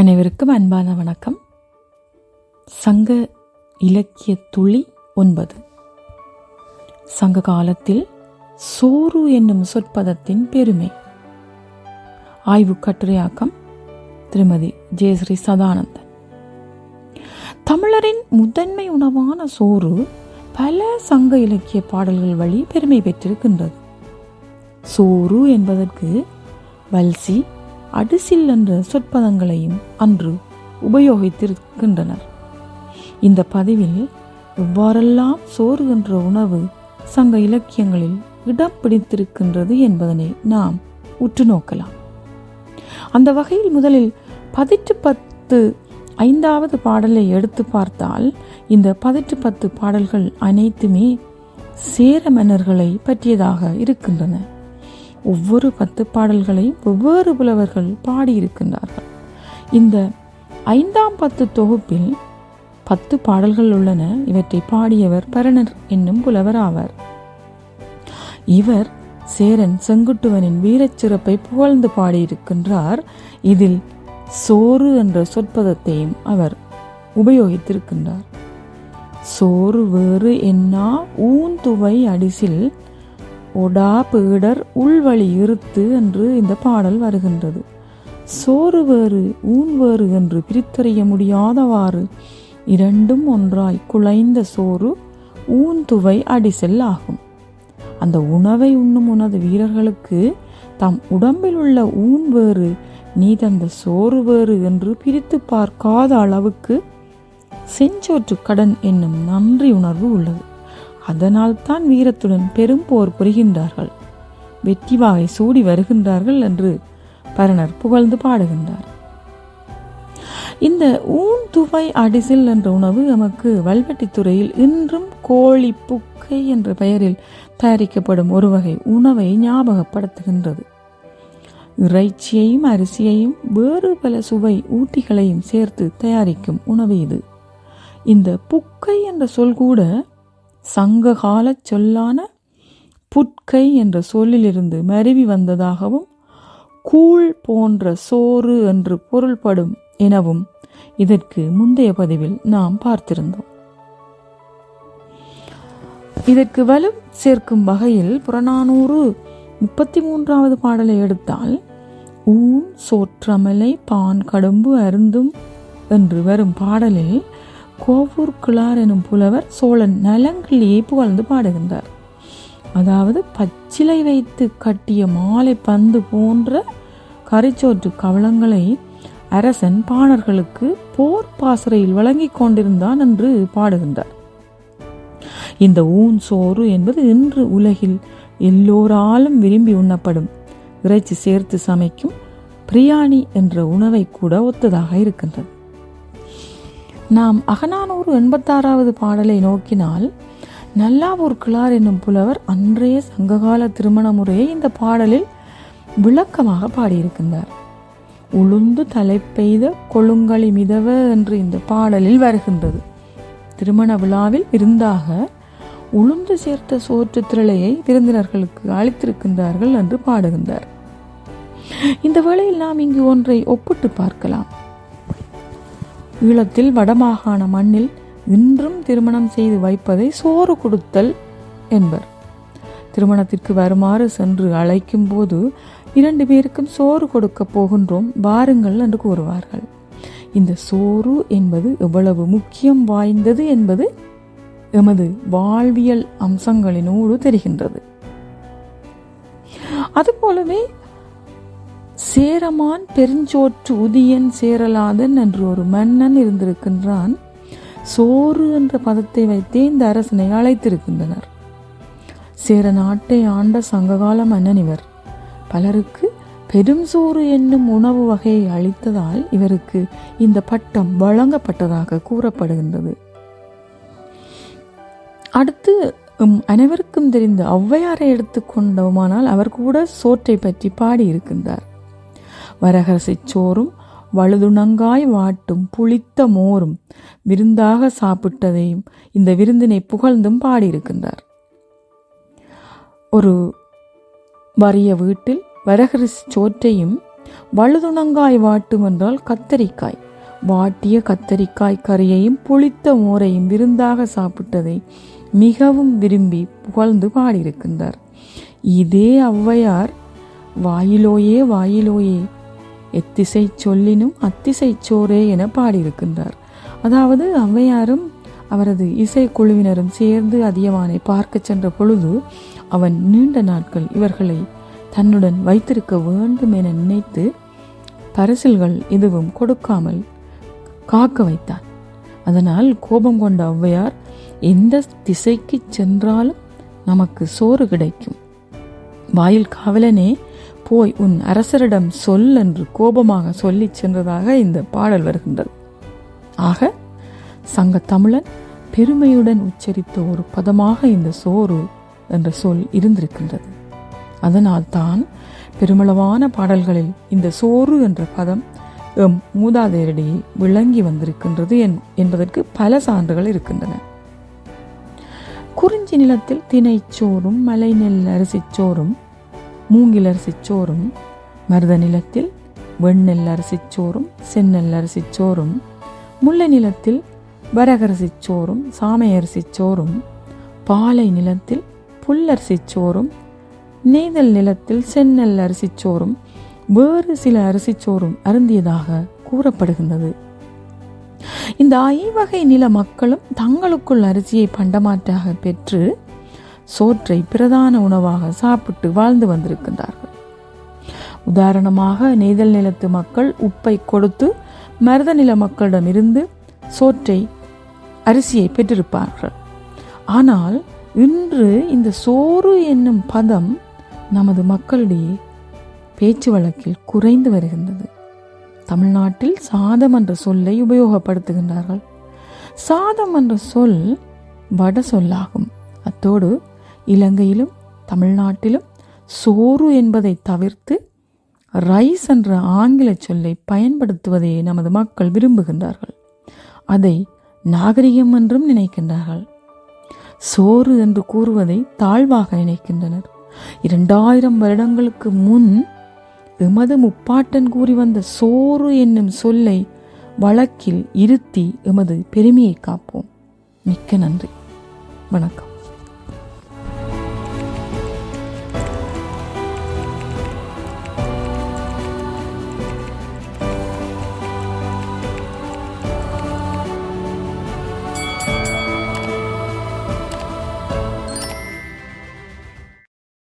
அனைவருக்கும் அன்பான வணக்கம். சங்க இலக்கிய துளி 9. சங்க காலத்தில் சோறு என்னும் சொற்பதத்தின் பெருமை. ஆய்வு கட்டுரையாக்கம் திருமதி ஜெயஸ்ரீ சதானந்தன். தமிழரின் முதன்மை உணவான சோறு பல சங்க இலக்கிய பாடல்கள் வழி பெருமை பெற்றிருக்கின்றது. சோறு என்பதற்கு வல்சி, அடிசில் என்ற சொற்பதங்களையும் அன்று உபயோகித்திருக்கின்றனர். இந்த பதிவில் எவ்வாறெல்லாம் சோறு என்ற உணவு சங்க இலக்கியங்களில் இடம் பிடித்திருக்கின்றது என்பதனை நாம் உற்று நோக்கலாம். அந்த வகையில் முதலில் 10 5வது பாடலை எடுத்து பார்த்தால், இந்த 10 பாடல்கள் அனைத்துமே சேர மன்னர்களை பற்றியதாக இருக்கின்றன. ஒவ்வொரு 10 பாடல்களையும் ஒவ்வொரு புலவர்கள் பாடியிருக்கின்றார்கள். இந்த 5ஆம் 10 தொகுப்பில் 10 பாடல்கள் உள்ளன. இவற்றை பாடியவர் பரணர் என்னும் புலவர் ஆவார். இவர் சேரன் செங்குட்டுவனின் வீரச் சிறப்பை புகழ்ந்து பாடியிருக்கின்றார். இதில் சோறு என்ற சொற்பதத்தையும் அவர் உபயோகித்திருக்கின்றார். சோறு வேறு என்னா ஊந்துவை அடிசில் ஒடா பீடர் உள்வழி இருத்து என்று இந்த பாடல் வருகின்றது. சோறு வேறு ஊன் வேறு என்று பிரித்தறிய முடியாதவாறு இரண்டும் ஒன்றாய் குழைந்த சோறு ஊந்துவை அடிசல் ஆகும். அந்த உணவை உண்ணும் உனது வீரர்களுக்கு தம் உடம்பில் உள்ள ஊன் வேறு நீ தந்த சோறு வேறு என்று பிரித்து பார்க்காத அளவுக்கு செஞ்சோற்று கடன் என்னும் நன்றி உணர்வு உள்ளது. அதனால் தான் வீரத்துடன் பெரும் போர் புரிகின்றார்கள், வெற்றி வாகை சூடி வருகின்றார்கள் என்று பரணர் புகழ்ந்து பாடுகின்றார். இந்த ஊன்துவை அடிசில் என்ற உணவு நமக்கு வல்வெட்டித்துறையில் இன்றும் கோழி புக்கை என்ற பெயரில் தயாரிக்கப்படும் ஒரு வகை உணவை ஞாபகப்படுத்துகின்றது. இறைச்சியையும் அரிசியையும் வேறு பல சுவை ஊட்டிகளையும் சேர்த்து தயாரிக்கும் உணவு இது. இந்த புக்கை என்ற சொல் கூட சங்ககால சொல்லான புட்கை என்ற சொல்லிலிருந்து மருவி வந்ததாகவும் கூழ் போன்ற சோறு என்று பொருள்படும் எனவும் இதற்கு முந்தைய பதிவில் நாம் பார்த்திருந்தோம். இதற்கு வலு சேர்க்கும் வகையில் புறநானூறு 33வது பாடலை எடுத்தால், ஊன் சோற்றமலை பான் கடும்பு அருந்தும் என்று வரும் பாடலில் கோவூர் கிளார் எனும் புலவர் சோழன் நலங்கிள்ளியை புகழ்ந்து பாடுகின்றார். அதாவது பச்சிலை வைத்து கட்டிய மாலை பந்து போன்ற கரிச்சோற்று கவளங்களை அரசன் பாணர்களுக்கு போர் பாசறையில் வழங்கி கொண்டிருந்தான் என்று பாடுகின்றார். இந்த ஊன் சோறு என்பது இன்று உலகில் எல்லோராலும் விரும்பி உண்ணப்படும் இறைச்சி சேர்த்து சமைக்கும் பிரியாணி என்ற உணவை கூட ஒத்ததாக இருக்கின்றது. நாம் அகநானூறு 86வது பாடலை நோக்கினால், நல்லாவூர் கிளார் என்னும் புலவர் அன்றைய சங்ககால திருமண முறையை இந்த பாடலில் விளக்கமாக பாடியிருக்கின்றார். உளுந்து தலை பெய்த கொழுங்களி மிதவ என்று இந்த பாடலில் வருகின்றது. திருமண விழாவில் விருந்தாக உளுந்து சேர்த்த சோற்று திரளையை விருந்தினர்களுக்கு அளித்திருக்கின்றார்கள் என்று பாடுகின்றார். இந்த வேளையில் நாம் இங்கு ஒன்றை ஒப்பிட்டு பார்க்கலாம். ஈழத்தில் வடமாகாண மண்ணில் இன்றும் திருமணம் செய்து வைப்பதை சோறு கொடுத்தல் என்பர். திருமணத்திற்கு வருமாறு சென்று அழைக்கும் போது 2 பேருக்கும் சோறு கொடுக்க போகின்றோம், வாருங்கள் என்று கூறுவார்கள். இந்த சோறு என்பது எவ்வளவு முக்கியம் வாய்ந்தது என்பது எமது வாழ்வியல் அம்சங்களினோடு தெரிகின்றது. அதுபோலவே சேரமான் பெருஞ்சோற்று உதியன் சேரலாதன் என்று ஒரு மன்னன் இருந்திருக்கின்றான். சோறு என்ற பதத்தை வைத்தே இந்த அரசனை அழைத்திருக்கின்றனர். சேர நாட்டை ஆண்ட சங்ககால மன்னன் இவர். பலருக்கு பெரும் சோறு என்னும் உணவு வகையை அளித்ததால் இவருக்கு இந்த பட்டம் வழங்கப்பட்டதாக கூறப்படுகின்றது. அடுத்து அனைவருக்கும் தெரிந்த ஔவையாரை எடுத்துக்கொண்டோமானால் அவர் கூட சோற்றை பற்றி பாடியிருக்கின்றார். வரகரசை சோறும் வழுதுணங்காய் வாட்டும் புளித்த மோரும் விருந்தாக சாப்பிட்டதையும் இந்த விருந்தினை புகழ்ந்தும் பாடியிருக்கின்றார். ஒரு வறிய வீட்டில் வரகரசி சோற்றையும் வழுதுணங்காய் வாட்டும் என்றால் கத்தரிக்காய். வாட்டிய கத்தரிக்காய் கறியையும் புளித்த மோரையும் விருந்தாக சாப்பிட்டதை மிகவும் விரும்பி புகழ்ந்து பாடியிருக்கின்றார். இதே ஔவையார் வாயிலோயே வாயிலோயே எத்திசை சொல்லினும் அத்திசை சோரே என பாடியிருக்கின்றார். அதாவது ஔவையாரும் அவரது இசைக்குழுவினரும் சேர்ந்து அதியமானை பார்க்க சென்ற பொழுது அவன் நீண்ட நாட்கள் இவர்களை தன்னுடன் வைத்திருக்க வேண்டும் என நினைத்து பரிசில்கள் எதுவும் கொடுக்காமல் காக்க வைத்தான். அதனால் கோபம் கொண்ட ஔவையார், எந்த திசைக்கு சென்றாலும் நமக்கு சோறு கிடைக்கும், வாயில் காவலனே போய் உன் அரசரிடம் சொல் என்று கோபமாக சொல்லி சென்றதாக இந்த பாடல் வருகின்றது. ஆக சங்க தமிழன் பெருமையுடன் உச்சரித்த ஒரு பதமாக இந்த சோறு என்ற சொல் இருந்திருக்கின்றது. அதனால் தான் பெருமளவான பாடல்களில் இந்த சோறு என்ற பதம் எம் மூதாதையரிடையே விளங்கி வந்திருக்கின்றது என்பதற்கு பல சான்றுகள் இருக்கின்றன. குறிஞ்சி நிலத்தில் திணைச்சோறும் மலை நெல் அரிசிச்சோறும் மூங்கில் அரிசிச்சோறும், மருத நிலத்தில் வெண்ணெல் அரிசிச்சோறும் செந்நெல் அரிசிச்சோறும், முல்லை நிலத்தில் வரகரிசிச்சோறும் சாமை அரிசிச்சோறும், பாலை நிலத்தில் புல்லரிசிச்சோறும், நெய்தல் நிலத்தில் செந்நெல் அரிசிச்சோறும் வேறு சில அரிசிச்சோறும் அருந்தியதாக கூறப்படுகின்றது. இந்த ஐவகை நில மக்களும் தங்களுக்குள் அரிசியை பண்டமாற்றாக பெற்று சோற்றை பிரதான உணவாக சாப்பிட்டு வாழ்ந்து வந்திருக்கின்றார்கள். உதாரணமாக நெய்தல் நிலத்து மக்கள் உப்பை கொடுத்து மருத நில மக்களிடமிருந்து சோற்றை அரிசியை பெற்றிருப்பார்கள். ஆனால் இன்று இந்த சோறு என்னும் பதம் நமது மக்களிடையே பேச்சு வழக்கில் குறைந்து வருகின்றது. தமிழ்நாட்டில் சாதம் என்ற சொல்லை உபயோகப்படுத்துகின்றார்கள். சாதம் என்ற சொல் வட சொல்லாகும். அத்தோடு இலங்கையிலும் தமிழ்நாட்டிலும் சோறு என்பதை தவிர்த்து ரைஸ் என்ற ஆங்கில சொல்லை பயன்படுத்துவதை நமது மக்கள் விரும்புகின்றார்கள். அதை நாகரிகம் என்றும் நினைக்கின்றார்கள். சோறு என்று கூறுவதை தாழ்வாக நினைக்கின்றனர். 2000 வருடங்களுக்கு முன் எமது முப்பாட்டன் கூறி வந்த சோறு என்னும் சொல்லை வழக்கில் இருத்தி எமது பெருமையை காப்போம். மிக்க நன்றி. வணக்கம்.